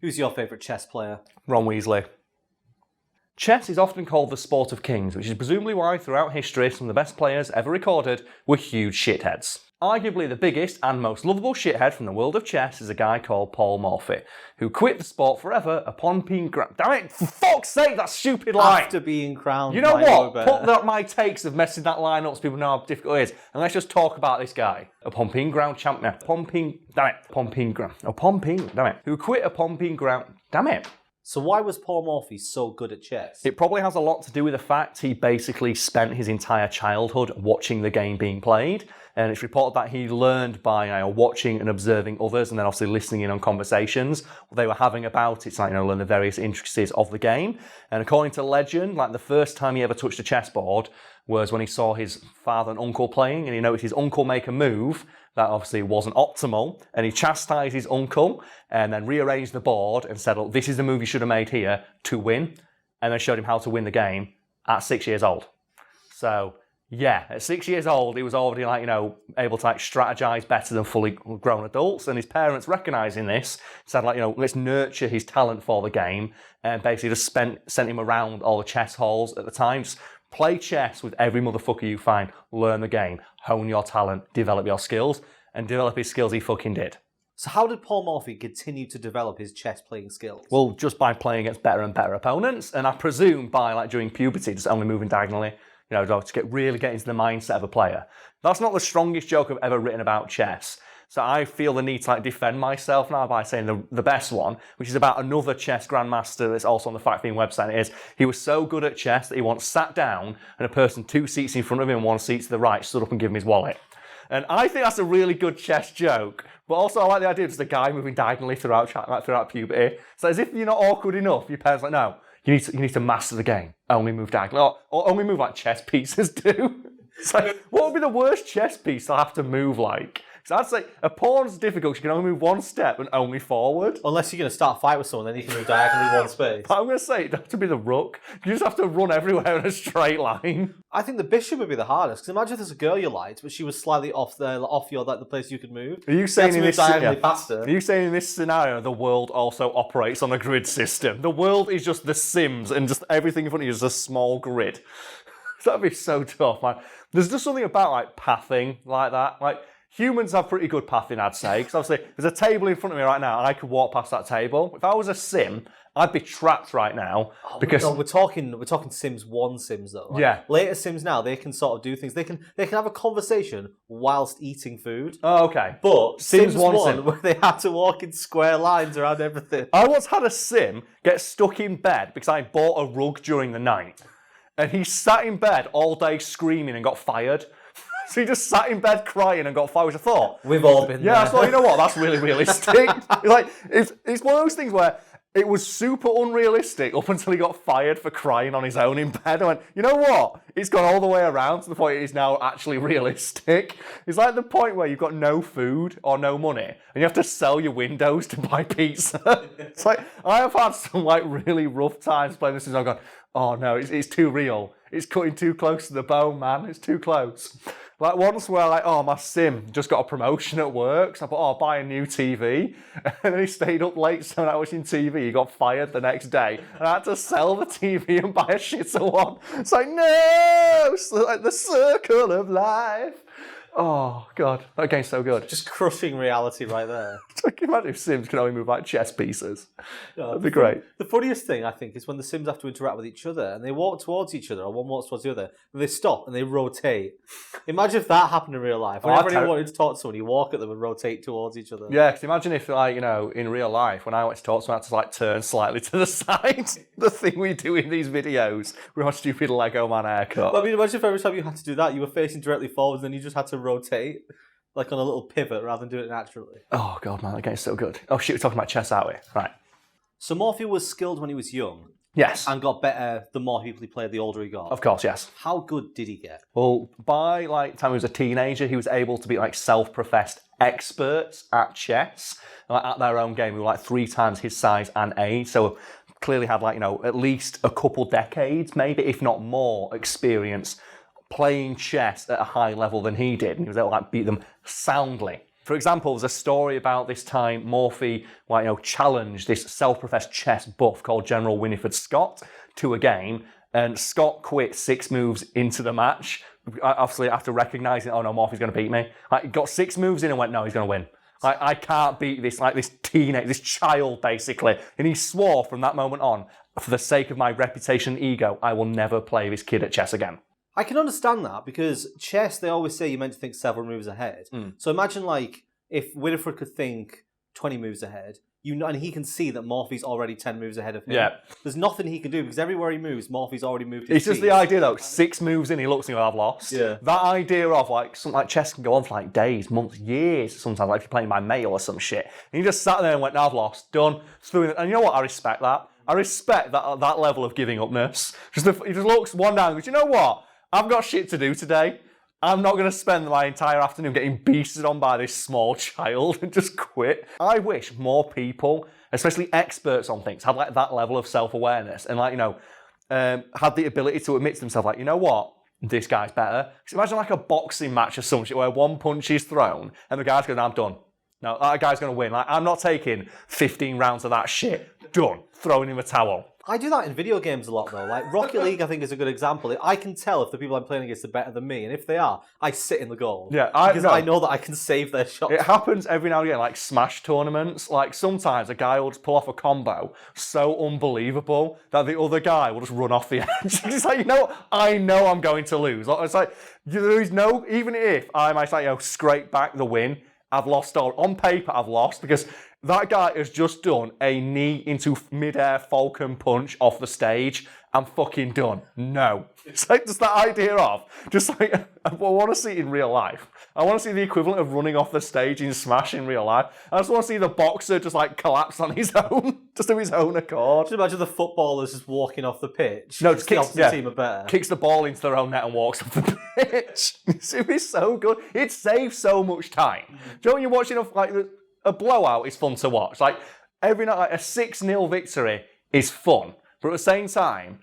Who's your favourite chess player? Ron Weasley. Chess is often called the sport of kings, which is presumably why throughout history some of the best players ever recorded were huge shitheads. Arguably the biggest and most lovable shithead from the world of chess is a guy called Paul Morphy, who quit the sport forever upon being crowned. Damn it, for fuck's sake, that stupid line! After being crowned. You know what? Put my takes of messing that line up so people know how difficult it is, and let's just talk about this guy. Upon being ground champion. Who quit upon being ground. Damn it. So why was Paul Morphy so good at chess? It probably has a lot to do with the fact he basically spent his entire childhood watching the game being played. And it's reported that he learned by watching and observing others and then obviously listening in on conversations they were having about it, learn the various intricacies of the game. And according to legend, the first time he ever touched a chessboard was when he saw his father and uncle playing, and he noticed his uncle make a move that obviously wasn't optimal, and he chastised his uncle and then rearranged the board and said, "Look, this is the move you should have made here to win," and then showed him how to win the game at 6 years old. So, yeah, at 6 years old, he was already able to strategize better than fully grown adults, and his parents recognizing this said let's nurture his talent for the game, and basically just sent him around all the chess halls at the time. Just play chess with every motherfucker you find, learn the game, hone your talent, develop your skills, and develop his skills he fucking did. So how did Paul Morphy continue to develop his chess playing skills? Well, just by playing against better and better opponents, and I presume by during puberty, just only moving diagonally, to really get into the mindset of a player. That's not the strongest joke I've ever written about chess. So I feel the need to defend myself now by saying the best one, which is about another chess grandmaster that's also on the Fact Fiend website. It is, he was so good at chess that he once sat down and a person 2 seats in front of him and 1 seat to the right stood up and gave him his wallet. And I think that's a really good chess joke. But also I like the idea of just a guy moving diagonally throughout puberty. So as if you're not awkward enough, your parents no, you need to master the game. Only move diagonally. Or only move like chess pieces do. It's what would be the worst chess piece I'll have to move like? So I'd say a pawn's difficult. You can only move 1 step and only forward. Unless you're going to start a fight with someone, then you can move diagonally 1 space. But I'm going to say it'd have to be the rook. You just have to run everywhere in a straight line. I think the bishop would be the hardest. Because imagine if there's a girl you liked, but she was slightly off your the place you could move. Are you saying in this diagonally past her? Are you saying in this scenario the world also operates on a grid system? The world is just The Sims, and just everything in front of you is a small grid. That'd be so tough, man. There's just something about pathing like that. Humans have pretty good pathing, I'd say, because obviously there's a table in front of me right now and I could walk past that table. If I was a sim, I'd be trapped right now because we're talking Sims 1 Sims though. Yeah. Later Sims now, they can sort of do things. They can have a conversation whilst eating food. Oh, okay. But Sims 1 Sim, where they had to walk in square lines around everything. I once had a sim get stuck in bed because I bought a rug during the night, and he sat in bed all day screaming and got fired. So he just sat in bed crying and got fired, which I thought... We've all been there. Yeah, I thought, you know what, that's really realistic. It's one of those things where it was super unrealistic up until he got fired for crying on his own in bed. I went, you know what? It's gone all the way around to the point it is now actually realistic. It's like the point where you've got no food or no money and you have to sell your windows to buy pizza. It's I have had some really rough times playing this, and I've gone, oh no, it's too real. It's cutting too close to the bone, man. It's too close. Once where my sim just got a promotion at work, so I thought, I'll buy a new TV. And then he stayed up late so I was watching TV. He got fired the next day. And I had to sell the TV and buy a shitter one. It's no! It's the circle of life. Oh, God. That game's so good. Just crushing reality right there. Can you imagine if Sims can only move chess pieces? That'd be great. The funniest thing, I think, is when the Sims have to interact with each other and they walk towards each other, or one walks towards the other, and they stop and they rotate. Imagine if that happened in real life. Whenever anyone wanted to talk to someone, you walk at them and rotate towards each other. Yeah, because imagine if, in real life, when I went to talk to someone, I had to, turn slightly to the side. The thing we do in these videos with our stupid Lego man haircut. But, imagine if every time you had to do that, you were facing directly forwards and then you just had to rotate. On a little pivot rather than do it naturally. Oh, God, man, that game's so good. Oh, shit, we're talking about chess, aren't we? Right. So Morphy was skilled when he was young. Yes. And got better the more people he played, the older he got. Of course, yes. How good did he get? Well, by the time he was a teenager, he was able to be self-professed experts at chess. At their own game, we were 3 times his size and age. So clearly had at least a couple decades, maybe, if not more, experience playing chess at a higher level than he did, and he was able to beat them soundly. For example, there's a story about this time Morphy challenged this self-professed chess buff called General Winifred Scott to a game, and Scott quit 6 moves into the match, obviously after recognising, oh no, Morphy's going to beat me. He got 6 moves in and went, no, he's going to win. I can't beat this this child, basically. And he swore from that moment on, for the sake of my reputation and ego, I will never play this kid at chess again. I can understand that, because chess, they always say you're meant to think several moves ahead. So imagine, if Winifred could think 20 moves ahead, and he can see that Morphy's already 10 moves ahead of him. Yeah. There's nothing he can do, because everywhere he moves, Morphy's already moved his It's just piece. the idea, though, 6 moves in, he looks and I've lost. Yeah. That idea of, something like chess can go on for, days, months, years, sometimes, if you're playing by mail or some shit. And he just sat there and went, no, I've lost, done. And you know what? I respect that. I respect that level of giving upness. He just looks one down and goes, you know what? I've got shit to do today. I'm not going to spend my entire afternoon getting beasted on by this small child and just quit. I wish more people, especially experts on things, had that level of self-awareness and had the ability to admit to themselves, you know what? This guy's better. Imagine a boxing match or some shit where one punch is thrown and the guy's going, I'm done. No, that guy's going to win. I'm not taking 15 rounds of that shit. Done. Throwing him a towel. I do that in video games a lot, though. Rocket League, I think, is a good example. I can tell if the people I'm playing against are better than me, and if they are, I sit in the goal. Yeah, because I know that I can save their shots. It happens every now and again, Smash tournaments. Sometimes a guy will just pull off a combo so unbelievable that the other guy will just run off the edge. It's I know I'm going to lose. It's there is no, even if I might scrape back the win, I've lost on paper, I've lost, because that guy has just done a knee into mid-air falcon punch off the stage. I'm fucking done. No. It's just that idea of, I want to see it in real life. I want to see the equivalent of running off the stage in Smash in real life. I just want to see the boxer just collapse on his own, just of his own accord. Just imagine the footballers just walking off the pitch. No, just kicks the team are better. Kicks the ball into their own net and walks off the pitch. It is so good. It saves so much time. Do you know when you're watching a blowout is fun to watch. Every night, a 6-0 victory is fun. But at the same time,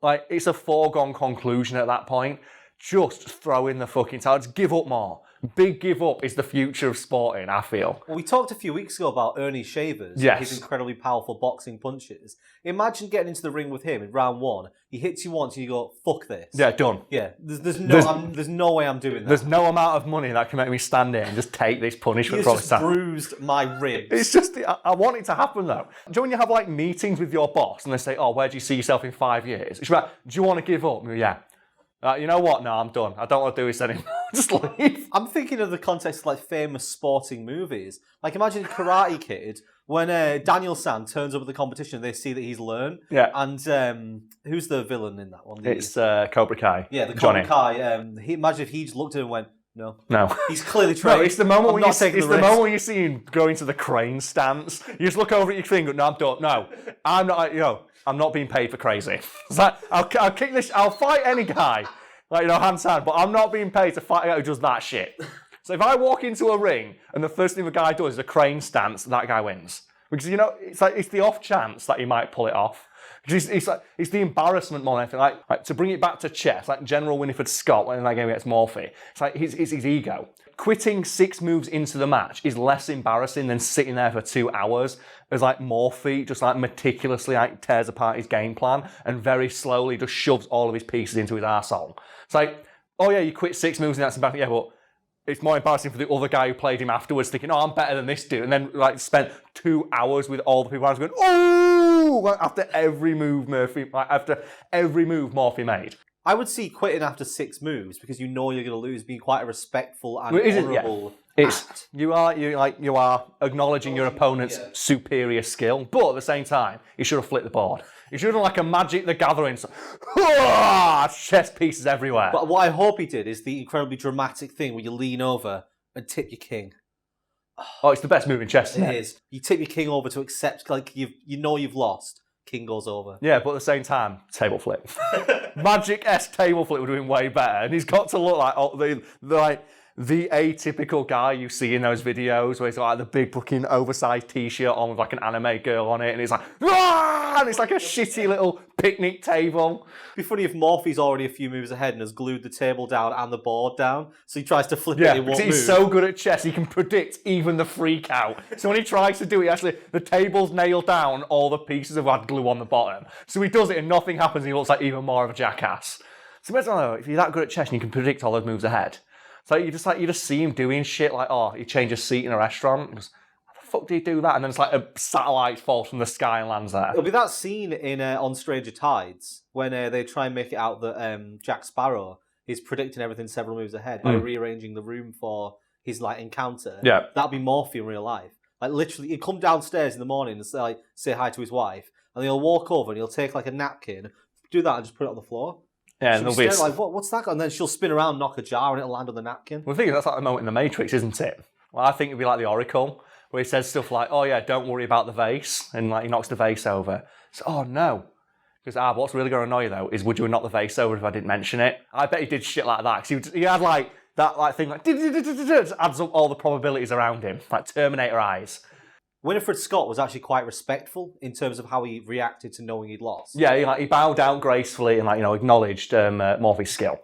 it's a foregone conclusion at that point. Just throw in the fucking towel. Just give up more. Big give up is the future of sporting, I feel. Well, we talked a few weeks ago about Ernie Shavers. Yes. His incredibly powerful boxing punches. Imagine getting into the ring with him in round 1. He hits you once and you go, fuck this. Yeah, done. Yeah, there's no way I'm doing that. There's no amount of money that can make me stand here and just take this punishment He's from just bruised my ribs. It's just, I want it to happen though. Do you know when you have meetings with your boss and they say, oh, where do you see yourself in 5 years? It's do you want to give up? Yeah. You know what? No, I'm done. I don't want to do this anymore. Just leave. I'm thinking of the context of famous sporting movies. Imagine Karate Kid, when Daniel San turns up at the competition, they see that he's learned. Yeah. And who's the villain in that one? It's Cobra Kai. Yeah, the Johnny. Cobra Kai. Imagine if he just looked at him and went, no. He's clearly trained. No, it's the moment when moment when you see him go into the crane stance. You just look over at your finger. No, I'm done. No, I'm not. I'm not being paid for crazy. It's I'll kick this. I'll fight any guy, hand to hand. But I'm not being paid to fight a guy who does that shit. So if I walk into a ring and the first thing the guy does is a crane stance, that guy wins. Because it's the off chance that he might pull it off. It's the embarrassment more than anything. To bring it back to chess, General Winifred Scott in that game against Morphy, it's his ego. Quitting 6 moves into the match is less embarrassing than sitting there for 2 hours as Morphy just meticulously tears apart his game plan and very slowly just shoves all of his pieces into his arsehole. It's oh yeah, you quit 6 moves and that's embarrassing. Yeah, but it's more embarrassing for the other guy who played him afterwards, thinking, "Oh, I'm better than this dude," and then spent 2 hours with all the people around going, "Oh!" After every move Morphy made. I would see quitting after 6 moves because you're going to lose, being quite a respectful and honourable act. You are acknowledging your opponent's superior skill, but at the same time, you should have flipped the board. You should have done a Magic the Gathering, chess pieces everywhere. But what I hope he did is the incredibly dramatic thing where you lean over and tip your king. Oh, it's the best move in chess, isn't it? It is. You tip your king over to accept, you've lost. King goes over. Yeah, but at the same time, table flip. Magic-esque table flip would have been way better. And he's got to look the atypical guy you see in those videos where he's got like the big fucking oversized t-shirt on with like an anime girl on it, and he's like, "Rah!" And it's like a shitty little picnic table. It'd be funny if Morphe's already a few moves ahead and has glued the table down and the board down, so he tries to flip it, it won't move. He's so good at chess, he can predict even the freak out. So when he tries to do it, actually, the table's nailed down, all the pieces have had glue on the bottom. So he does it and nothing happens, and he looks like even more of a jackass. So imagine if you're that good at chess and you can predict all those moves ahead. So you just see him doing shit like, oh, he changes seat in a restaurant. He goes, how the fuck do you do that? And then it's like a satellite falls from the sky and lands there. It'll be that scene in On Stranger Tides when they try and make it out that Jack Sparrow is predicting everything several moves ahead by rearranging the room for his like encounter. Yeah. That'd be Morphe in real life. Like literally, he'd come downstairs in the morning and say hi to his wife, and he'll walk over and he'll take like a napkin, do that, and just put it on the floor. Yeah, and she'll be like, what's that? And then she'll spin around, knock a jar, and it'll land on the napkin. Well, I think that's like the moment in The Matrix, isn't it? Well, I think it'd be like the Oracle, where he says stuff like, oh yeah, don't worry about the vase, and like he knocks the vase over. So, oh no. Because, what's really going to annoy you though, is would you knock the vase over if I didn't mention it? I bet he did shit like that, because he had like, that like thing, like, adds up all the probabilities around him, like Terminator eyes. Winifred Scott was actually quite respectful in terms of how he reacted to knowing he'd lost. Yeah, he bowed down gracefully and acknowledged Morphe's skill.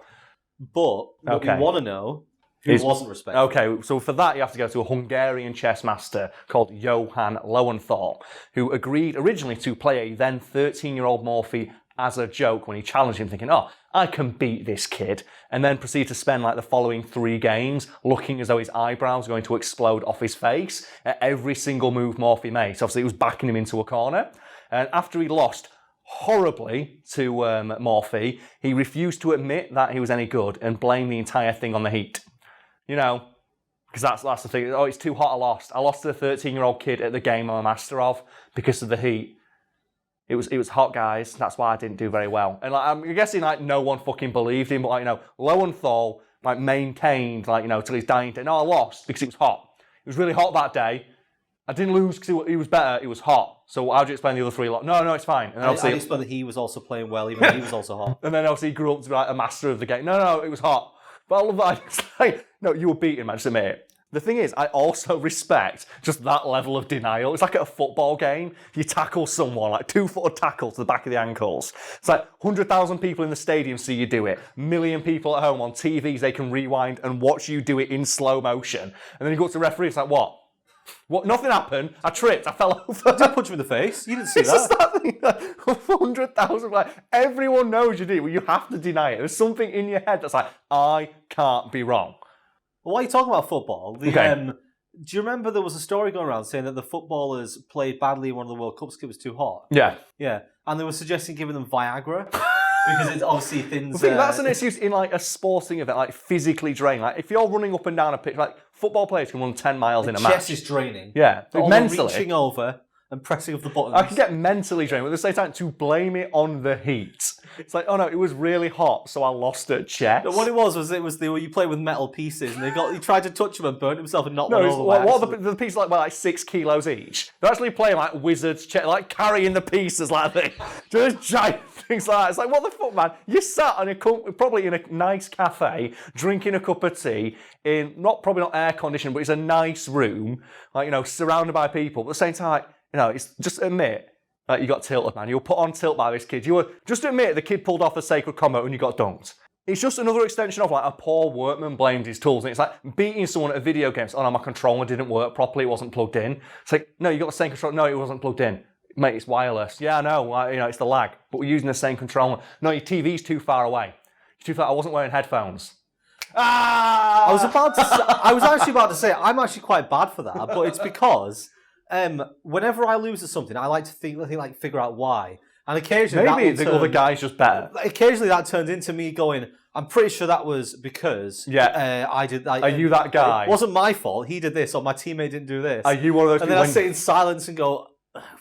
But what we want to know who wasn't respectful. Okay, so for that you have to go to a Hungarian chess master called Johann Lowenthal, who agreed originally to play a then 13-year-old Morphe as a joke when he challenged him, thinking, oh, I can beat this kid, and then proceed to spend like the following 3 games looking as though his eyebrows were going to explode off his face at every single move Morphe made. So obviously he was backing him into a corner, and after he lost horribly to Morphe, he refused to admit that he was any good and blamed the entire thing on the heat. You know, because that's the thing. Oh, it's too hot, I lost. I lost to the 13-year-old kid at the game I'm a master of because of the heat. It was hot, guys. That's why I didn't do very well. And like, I'm guessing like no one fucking believed him. But like, Lowenthal like maintained till his dying day. No, I lost because it was hot. It was really hot that day. I didn't lose because he was better. It was hot. So how do you explain the other 3 lost? No, it's fine. And then I explained that he was also playing well, even though he was also hot. And then obviously he grew up to be like a master of the game. No, it was hot. But I love that. It's like, no, you were beaten, man. Just admit it. The thing is, I also respect just that level of denial. It's like at a football game, you tackle someone, like 2-foot tackle to the back of the ankles. It's like 100,000 people in the stadium see you do it. 1 million people at home on TVs, they can rewind and watch you do it in slow motion. And then you go up to the referee, it's like, what? What? Nothing happened. I tripped. I fell over. I didn't punch him in the face. You didn't see that. It's just that thing. 100,000. Like, everyone knows you did it, but you have to deny it. There's something in your head that's like, I can't be wrong. Well, why are you talking about football? Do you remember there was a story going around saying that the footballers played badly in one of the World Cups because it was too hot? Yeah. Yeah. And they were suggesting giving them Viagra because it's obviously thins... that's an excuse in like a sporting event, like physically draining. Like if you're running up and down a pitch, like football players can run 10 miles in a match. Chest is draining. Yeah. But mentally. Reaching over and pressing of the buttons. I can get mentally drained, but at the same time, to blame it on the heat. It's like, oh no, it was really hot, so I lost at chess. What it was you play with metal pieces, and he tried to touch him and burnt himself and knocked one over. What are the pieces like 6 kilos each? They're actually playing like wizards, like carrying the pieces like this. Just giant things like that. It's like, what the fuck, man? You sat probably in a nice cafe, drinking a cup of tea, in probably not air conditioned, but it's a nice room, surrounded by people. But at the same time, it's just admit that you got tilted, man. You were put on tilt by this kid. Just admit the kid pulled off the sacred combo and you got dunked. It's just another extension of like a poor workman blamed his tools. And it's like beating someone at a video game. Oh no, my controller didn't work properly. It wasn't plugged in. It's like, no, you got the same controller. No, it wasn't plugged in. Mate, it's wireless. Yeah, I know. It's the lag. But we're using the same controller. No, your TV's too far away. It's too far. I wasn't wearing headphones. I was actually about to say I'm actually quite bad for that, but it's because whenever I lose at something, I like to figure out why. And occasionally the other guy's just better. Occasionally that turns into me going, I'm pretty sure that was because I did. Are you that guy? It wasn't my fault. He did this, or my teammate didn't do this. Are you one of those? And then I sit in silence and go,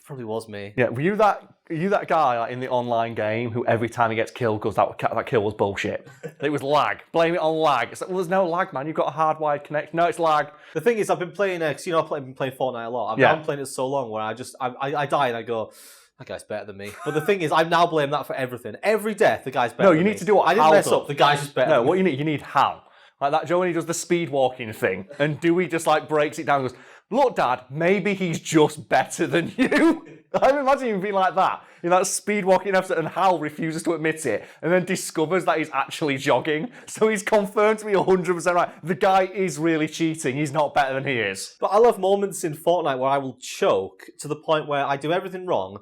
probably was me. Yeah. Were you that guy in the online game who every time he gets killed goes, that kill was bullshit? It was lag. Blame it on lag. It's like, well, there's no lag, man. You've got a hardwired connection. No, it's lag. The thing is, I've been playing because I've been playing Fortnite a lot. I've been playing it so long where I die and I go, that guy's better than me. But the thing is, I now blame that for everything. Every death, the guy's better. No, you need to do what I didn't mess up. The guy's just better. No, what you need how. Like that, Joe, when he does the speed walking thing, and Dewey just like breaks it down and goes, look, Dad, maybe he's just better than you. I imagine him being like that in that speed walking episode, and Hal refuses to admit it, and then discovers that he's actually jogging. So he's confirmed to be 100% right. The guy is really cheating. He's not better than he is. But I love moments in Fortnite where I will choke to the point where I do everything wrong,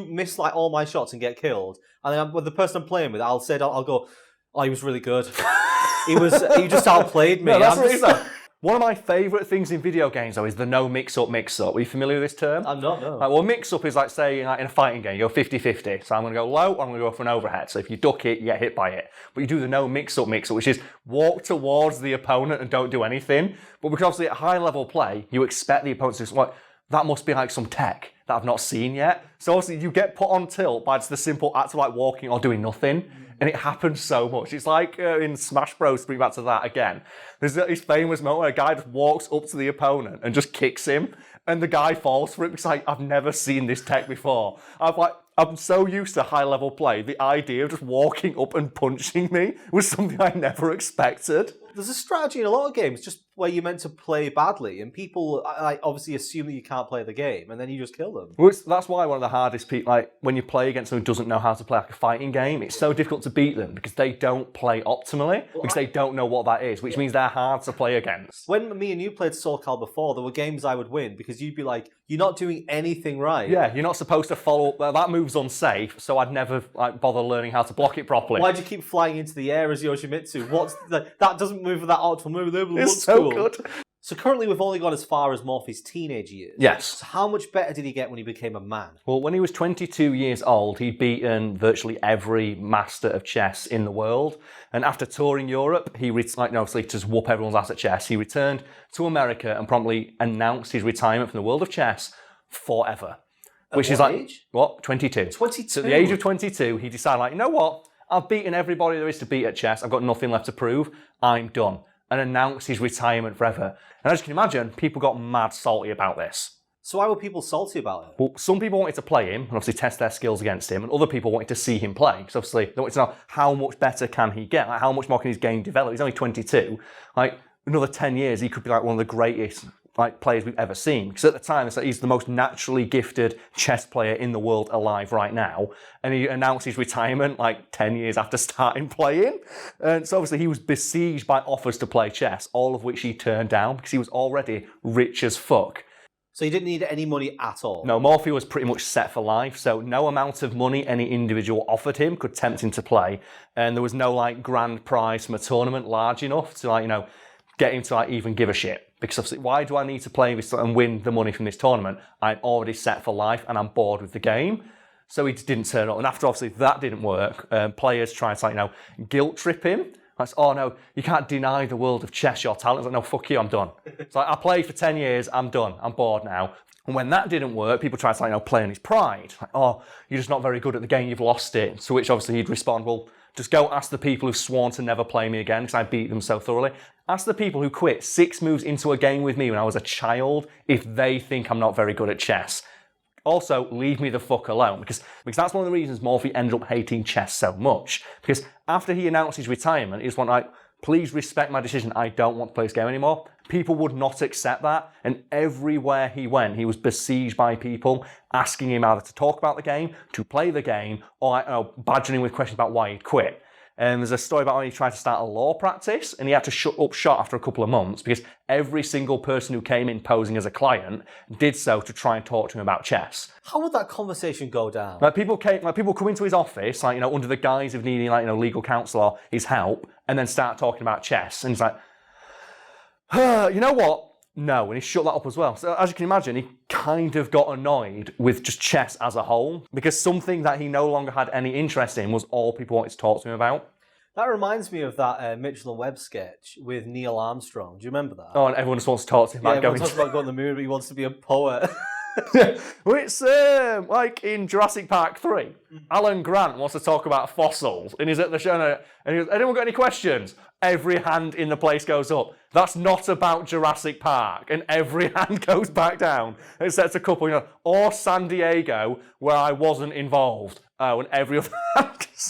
miss like all my shots and get killed. And then with the person I'm playing with, I'll go, oh, he was really good. He just outplayed me. No, that's what it is, though. One of my favourite things in video games, though, is the no mix-up. Are you familiar with this term? I'm not, no. Like, well, mix-up is like, say, like in a fighting game, you go 50-50. So I'm going to go low, I'm going to go for an overhead. So if you duck it, you get hit by it. But you do the no mix-up, which is walk towards the opponent and don't do anything. But because obviously at high-level play, you expect the opponent to just, like, that must be like some tech that I've not seen yet. So obviously you get put on tilt by just the simple act of like walking or doing nothing. And it happens so much. It's like in Smash Bros, to bring back to that again. There's this famous moment where a guy just walks up to the opponent and just kicks him. And the guy falls for it because like, I've never seen this tech before. I'm so used to high-level play. The idea of just walking up and punching me was something I never expected. There's a strategy in a lot of games just where you're meant to play badly, and people like obviously assume that you can't play the game, and then you just kill them. Well, that's why one of the hardest people, like when you play against someone who doesn't know how to play like a fighting game, it's so difficult to beat them because they don't play optimally, because they don't know what that is, which means they're hard to play against. When me and you played Soul Cal before, there were games I would win because you'd be like, you're not doing anything right. Yeah, you're not supposed to follow up. That move's unsafe, so I'd never like bother learning how to block it properly. Why'd you keep flying into the air as Yoshimitsu? That doesn't move with that optimal move. It it's looks so cool. good. So currently we've only gone as far as Morphe's teenage years. Yes. So how much better did he get when he became a man? Well, when he was 22 years old, he'd beaten virtually every master of chess in the world. And after touring Europe, obviously to whoop everyone's ass at chess, he returned to America and promptly announced his retirement from the world of chess forever. Which is like age? What? 22. 22. So at the age of 22, he decided, like, you know what? I've beaten everybody there is to beat at chess. I've got nothing left to prove. I'm done. And announced his retirement forever. And as you can imagine, people got mad salty about this. So why were people salty about it? Well, some people wanted to play him and obviously test their skills against him, and other people wanted to see him play. So obviously they wanted to know how much better can he get? Like, how much more can his game develop? He's only 22. Like, another 10 years, he could be like one of the greatest players we've ever seen. Because at the time, it's like he's the most naturally gifted chess player in the world alive right now. And he announced his retirement 10 years after starting playing. And so obviously he was besieged by offers to play chess, all of which he turned down because he was already rich as fuck. So he didn't need any money at all? No, Morphe was pretty much set for life, so no amount of money any individual offered him could tempt him to play. And there was no grand prize from a tournament large enough to get him to even give a shit. Because obviously, why do I need to play this and win the money from this tournament? I'm already set for life and I'm bored with the game. So he just didn't turn up. And after obviously that didn't work, players tried to guilt trip him. Like, oh no, you can't deny the world of chess your talent. It's like, no, fuck you, I'm done. It's like, I played for 10 years, I'm done, I'm bored now. And when that didn't work, people tried to play on his pride. Like, oh, you're just not very good at the game, you've lost it. To which obviously he'd respond, well, just go ask the people who've sworn to never play me again because I beat them so thoroughly. Ask the people who quit 6 moves into a game with me when I was a child if they think I'm not very good at chess. Also, leave me the fuck alone, because that's one of the reasons Morphe ended up hating chess so much. Because after he announced his retirement, he just went please respect my decision, I don't want to play this game anymore. People would not accept that, and everywhere he went, he was besieged by people asking him either to talk about the game, to play the game, or badgering him with questions about why he'd quit. And there's a story about when he tried to start a law practice and he had to shut up shop after a couple of months because every single person who came in posing as a client did so to try and talk to him about chess. How would that conversation go down? People come into his office, under the guise of needing legal counsel or his help, and then start talking about chess. And he's like, you know what? No, and he shut that up as well. So as you can imagine, he kind of got annoyed with just chess as a whole because something that he no longer had any interest in was all people wanted to talk to him about. That reminds me of that Mitchell and Webb sketch with Neil Armstrong. Do you remember that? Oh, and everyone just wants to talk to him. Everyone talks about going to the moon, but he wants to be a poet. Well, it's like in Jurassic Park 3. Alan Grant wants to talk about fossils, and he's at the show, and he goes, anyone got any questions? Every hand in the place goes up. That's not about Jurassic Park, and every hand goes back down. Except a couple, or San Diego, where I wasn't involved. Oh, and every other...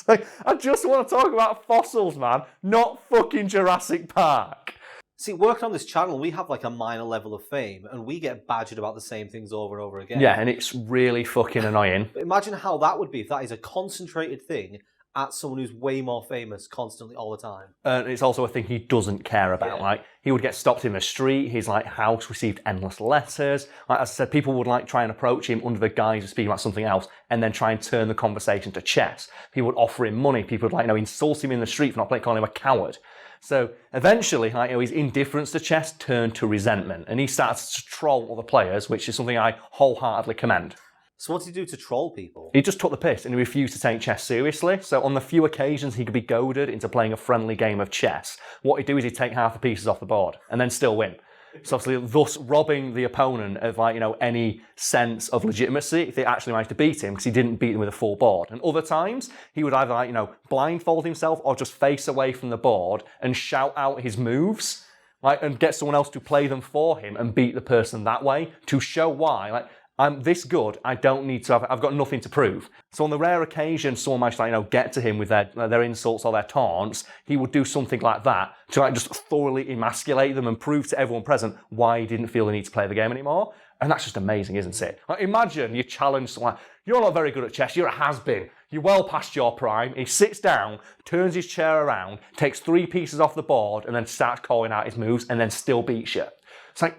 I just want to talk about fossils, man, not fucking Jurassic Park. See, working on this channel, we have like a minor level of fame, and we get badgered about the same things over and over again. Yeah, and it's really fucking annoying. But imagine how that would be if that is a concentrated thing at someone who's way more famous constantly all the time. And it's also a thing he doesn't care about. Yeah. Like, he would get stopped in the street, his like house received endless letters. Like, as I said, people would like try and approach him under the guise of speaking about something else and then try and turn the conversation to chess. People would offer him money, people would insult him in the street for not calling him a coward. So eventually, his indifference to chess turned to resentment, and he started to troll other players, which is something I wholeheartedly commend. So what did he do to troll people? He just took the piss and he refused to take chess seriously. So on the few occasions he could be goaded into playing a friendly game of chess, what he'd do is he'd take half the pieces off the board and then still win. So obviously thus robbing the opponent of any sense of legitimacy if they actually managed to beat him, because he didn't beat them with a full board. And other times he would either blindfold himself or just face away from the board and shout out his moves, and get someone else to play them for him and beat the person that way to show why I'm this good, I don't need to I've got nothing to prove. So on the rare occasion someone managed to get to him with their insults or their taunts, he would do something like that to just thoroughly emasculate them and prove to everyone present why he didn't feel the need to play the game anymore. And that's just amazing, isn't it? Imagine you challenge someone, you're not very good at chess, you're a has-been, you're well past your prime. He sits down, turns his chair around, takes 3 pieces off the board and then starts calling out his moves and then still beats you. It's like,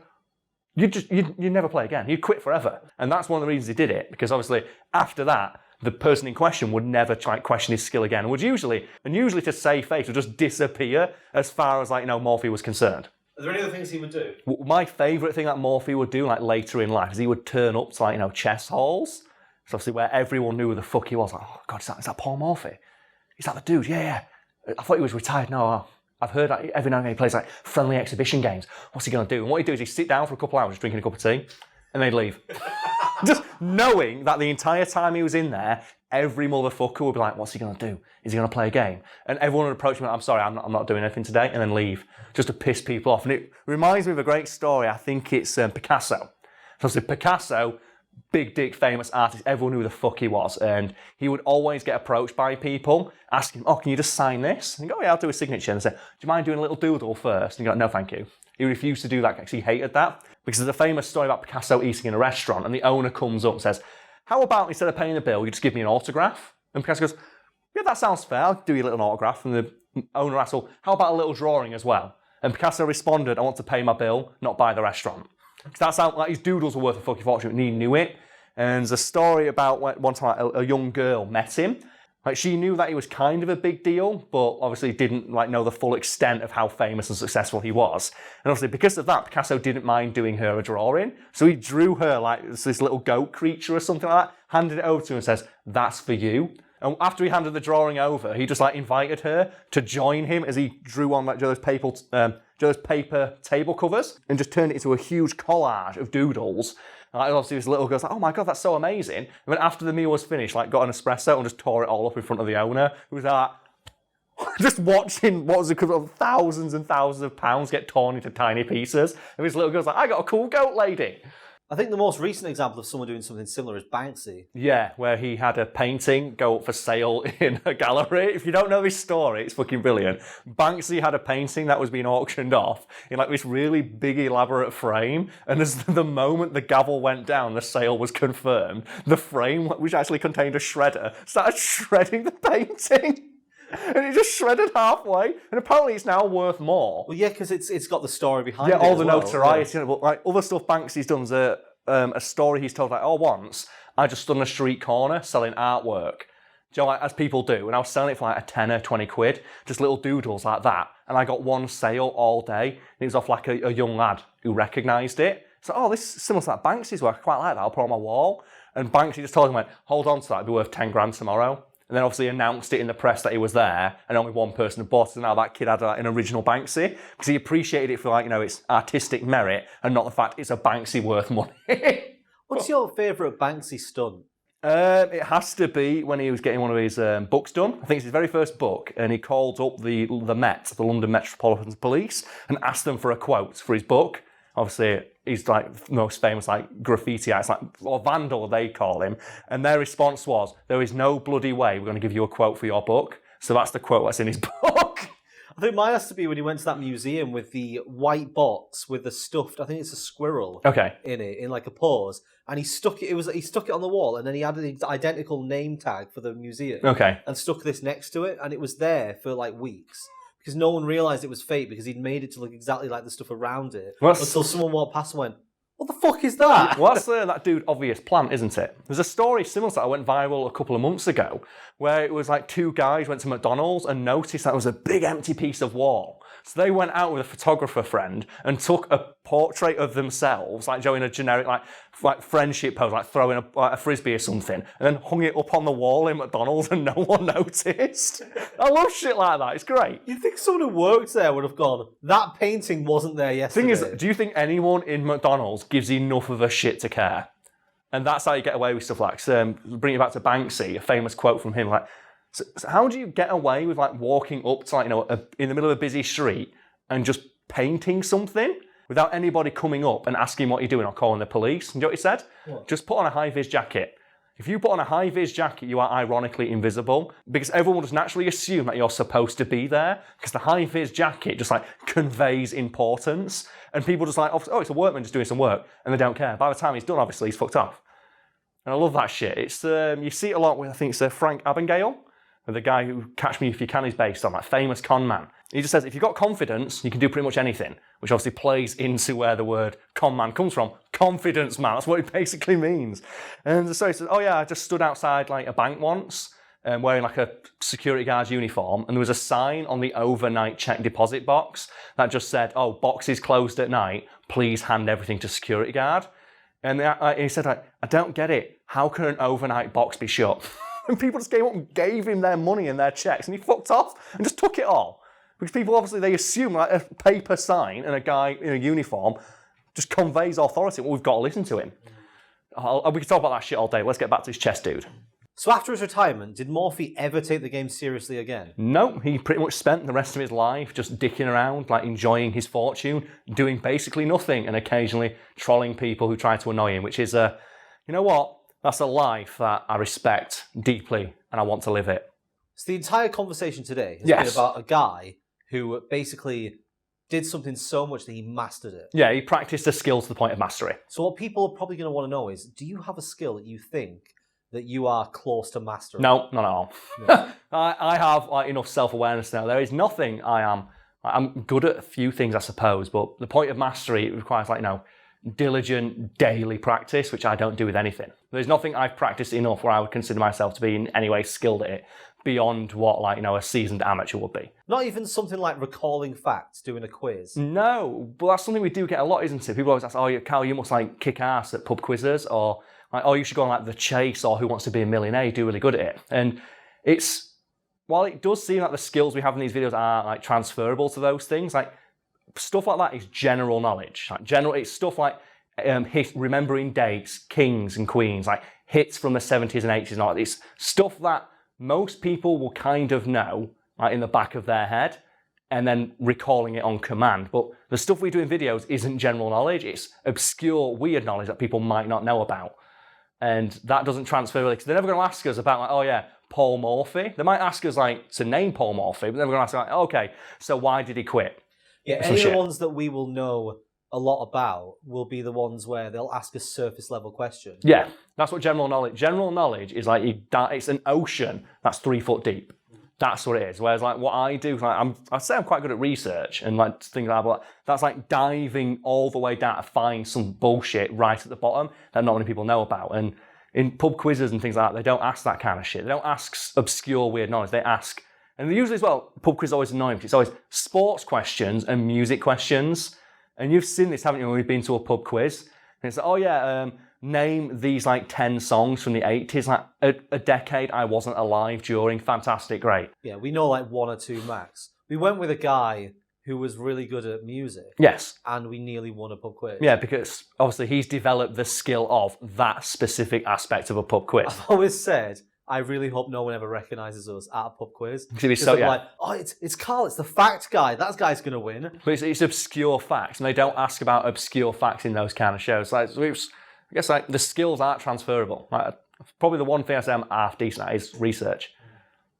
you'd never play again. You'd quit forever. And that's one of the reasons he did it, because obviously after that, the person in question would never try and question his skill again, and would usually to save face, would just disappear as far as Morphy was concerned. Are there any other things he would do? My favourite thing that Morphy would do later in life is he would turn up to chess halls. So obviously where everyone knew who the fuck he was. Oh God, is that Paul Morphy? Is that the dude? Yeah. I thought he was retired. No, I've heard that every now and then he plays friendly exhibition games. What's he going to do? And what he'd do is he'd sit down for a couple of hours drinking a cup of tea and they'd leave. Just knowing that the entire time he was in there, every motherfucker would be like, what's he going to do? Is he going to play a game? And everyone would approach him I'm sorry, I'm not doing anything today, and then leave, just to piss people off. And it reminds me of a great story. I think it's Picasso. So Picasso, big dick famous artist, everyone knew who the fuck he was, and he would always get approached by people asking him, can you just sign this? And he'd go, yeah, I'll do a signature. And they say, do you mind doing a little doodle first? And he'd go, no thank you. He refused to do that because he hated that, because there's a famous story about Picasso eating in a restaurant and the owner comes up and says, how about instead of paying the bill you just give me an autograph? And Picasso goes, yeah, that sounds fair, I'll do you a little autograph. And the owner asked, well, how about a little drawing as well? And Picasso responded, I want to pay my bill, not buy the restaurant. Because that sounded like his doodles were worth a fucking fortune and he knew it. And there's a story about one time a young girl met him. She knew that he was kind of a big deal, but obviously didn't know the full extent of how famous and successful he was. And obviously because of that, Picasso didn't mind doing her a drawing. So he drew her this little goat creature or something like that, handed it over to her and says, that's for you. And after he handed the drawing over, he just invited her to join him as he drew on those paper table covers and just turned it into a huge collage of doodles. Obviously this little girl's like, oh my God, that's so amazing. And then after the meal was finished, got an espresso and just tore it all up in front of the owner, who was just watching what was equivalent of thousands and thousands of pounds get torn into tiny pieces. And this little girl's like, I got a cool goat lady. I think the most recent example of someone doing something similar is Banksy. Yeah, where he had a painting go up for sale in a gallery. If you don't know this story, it's fucking brilliant. Banksy had a painting that was being auctioned off in this really big elaborate frame, and as the moment the gavel went down, the sale was confirmed, the frame, which actually contained a shredder, started shredding the painting. And it just shredded halfway, and apparently it's now worth more. Well, yeah, because it's got the story behind it. Yeah, all the well. notoriety. Yeah. But other stuff Banksy's done is a story he's told once I just stood on a street corner selling artwork. Do you know, as people do, and I was selling it for a tenner, 20 quid, just little doodles like that, and I got one sale all day, and it was off a young lad who recognised it. So, this is similar to that Banksy's work, I quite like that, I'll put it on my wall. And Banksy just told him, hold on to that, it'll be worth 10 grand tomorrow. And then obviously announced it in the press that he was there, and only one person had bought it, and now that kid had an original Banksy, because he appreciated it for its artistic merit, and not the fact it's a Banksy worth money. What's your favourite Banksy stunt? It has to be when he was getting one of his books done. I think it's his very first book, and he called up the Met, the London Metropolitan Police, and asked them for a quote for his book. Obviously, he's like most famous like graffiti artist, like, or vandal they call him. And their response was, "There is no bloody way we're going to give you a quote for your book." So that's the quote that's in his book. I think mine has to be when he went to that museum with the white box with the stuffed, I think it's a squirrel in it, in like a pose. And he stuck it, he stuck it on the wall, and then he had an identical name tag for the museum. And stuck this next to it, and it was there for like weeks. Because no one realised it was fake because he'd made it to look exactly like the stuff around it. Until someone walked past and went, "What the fuck is that?" Well, that's that dude obvious plant, isn't it? There's a story similar to that went viral a couple of months ago where it was like two guys went to McDonald's and noticed that there was a big empty piece of wall. So they went out with a photographer friend and took a portrait of themselves, like showing a generic like friendship pose, like throwing a frisbee or something, and then hung it up on the wall in McDonald's and no one noticed. I love shit like that. It's great. You'd think someone who worked there would have gone, "That painting wasn't there yesterday." Thing is, do you think anyone in McDonald's gives enough of a shit to care? And that's how you get away with stuff like, bring it back to Banksy, a famous quote from him, like, so how do you get away with like walking up to like, in the middle of a busy street and just painting something without anybody coming up and asking what you're doing or calling the police? And you know what he said? What? Just put on a high-vis jacket. If you put on a high-vis jacket, you are ironically invisible because everyone will just naturally assume that you're supposed to be there because the high-vis jacket just like conveys importance and people just like, "Oh, it's a workman just doing some work," and they don't care. By the time he's done, obviously, he's fucked off. And I love that shit. It's you see it a lot with, I think it's Frank Abagnale, the guy who Catch Me If You Can is based on, that famous con man. He just says, if you've got confidence, you can do pretty much anything, which obviously plays into where the word con man comes from. Confidence man, that's what it basically means. And so he says, "Oh yeah, I just stood outside like a bank once, wearing like a security guard's uniform, and there was a sign on the overnight check deposit box that just said, 'Oh, box is closed at night, please hand everything to security guard.' And he said, I don't get it. How can an overnight box be shut?" And people just came up and gave him their money and their checks, and he fucked off and just took it all. Because people obviously, they assume like a paper sign and a guy in a uniform just conveys authority. Well, we've got to listen to him. We can talk about that shit all day. Let's get back to his chess dude. So after his retirement, did Morphy ever take the game seriously again? No, he pretty much spent the rest of his life just dicking around, like enjoying his fortune, doing basically nothing, and occasionally trolling people who try to annoy him, which is you know what? That's a life that I respect deeply, and I want to live it. So the entire conversation today has been about a guy who basically did something so much that he mastered it. Yeah, he practiced a skill to the point of mastery. So what people are probably going to want to know is, do you have a skill that you think that you are close to mastering? No, not at all. Yeah. I have like enough self-awareness now. There is nothing I'm good at a few things, I suppose, but the point of mastery, it requires like, diligent daily practice, which I don't do with anything. There's nothing I've practiced enough where I would consider myself to be in any way skilled at it beyond what a seasoned amateur would be. Not even something like recalling facts, doing a quiz. No, but that's something we do get a lot, isn't it? People always ask, "Oh, Karl, you must like kick ass at pub quizzes," or like, "Oh, you should go on like The Chase," or "Who Wants to Be a Millionaire?" You do really good at it. And while it does seem like the skills we have in these videos are like transferable to those things, like stuff like that is general knowledge. It's stuff like remembering dates, kings and queens, like hits from the 70s and 80s and all that. It's stuff that most people will kind of know like in the back of their head and then recalling it on command. But the stuff we do in videos isn't general knowledge. It's obscure, weird knowledge that people might not know about. And that doesn't transfer really, because they're never going to ask us about like, "Oh yeah, Paul Morphy." They might ask us like to name Paul Morphy, but they're never going to ask like, "Okay, so why did he quit?" Yeah, any of the ones that we will know a lot about will be the ones where they'll ask a surface level question. Yeah, that's what general knowledge is like. It's an ocean that's 3 foot deep. That's what it is. Whereas like what I do, like I'd say I'm quite good at research and like things like that, but that's like diving all the way down to find some bullshit right at the bottom that not many people know about. And in pub quizzes and things like that, they don't ask that kind of shit. They don't ask obscure weird knowledge. They ask, and usually as well, pub quiz is always annoying because it's always sports questions and music questions. And you've seen this, haven't you, when we've been to a pub quiz? And it's like, "Oh yeah, name these like 10 songs from the 80s, like a decade I wasn't alive during." Fantastic, great. Yeah, we know like 1 or 2 max. We went with a guy who was really good at music. Yes. And we nearly won a pub quiz. Yeah, because obviously he's developed the skill of that specific aspect of a pub quiz. I've always said I really hope no one ever recognises us at a pub quiz. Yeah. Like, oh, it's Karl, it's the fact guy. That guy's going to win. But it's obscure facts, and they don't ask about obscure facts in those kind of shows. Like, I guess like the skills aren't transferable. Like, probably the one thing I say I'm half decent at is research,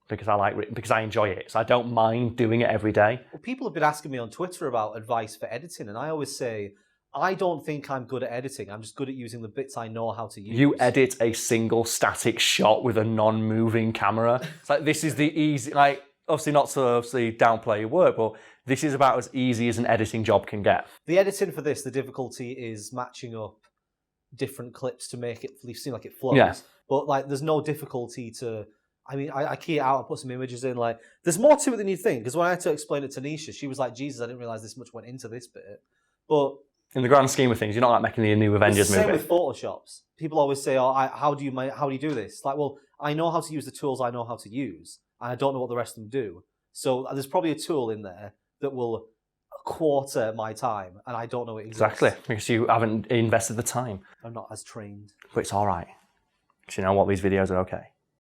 because I enjoy it. So I don't mind doing it every day. Well, people have been asking me on Twitter about advice for editing, and I always say, I don't think I'm good at editing. I'm just good at using the bits I know how to use. You edit a single static shot with a non-moving camera. It's like, this is the easy, like, obviously not to downplay your work, but this is about as easy as an editing job can get. The editing for this, the difficulty is matching up different clips to make it seem like it flows. Yeah. But like, there's no difficulty to. I mean, I key it out and put some images in. Like, there's more to it than you think. Because when I had to explain it to Nisha, she was like, "Jesus, I didn't realize this much went into this bit." But in the grand scheme of things, you're not like making the new Avengers movie. Same with Photoshops. People always say, "Oh, how do you do this?" Like, well, I know how to use the tools I know how to use, and I don't know what the rest of them do. So there's probably a tool in there that will quarter my time, and I don't know it exists. Exactly, because you haven't invested the time. I'm not as trained. But it's all right, because you know what, these videos are okay.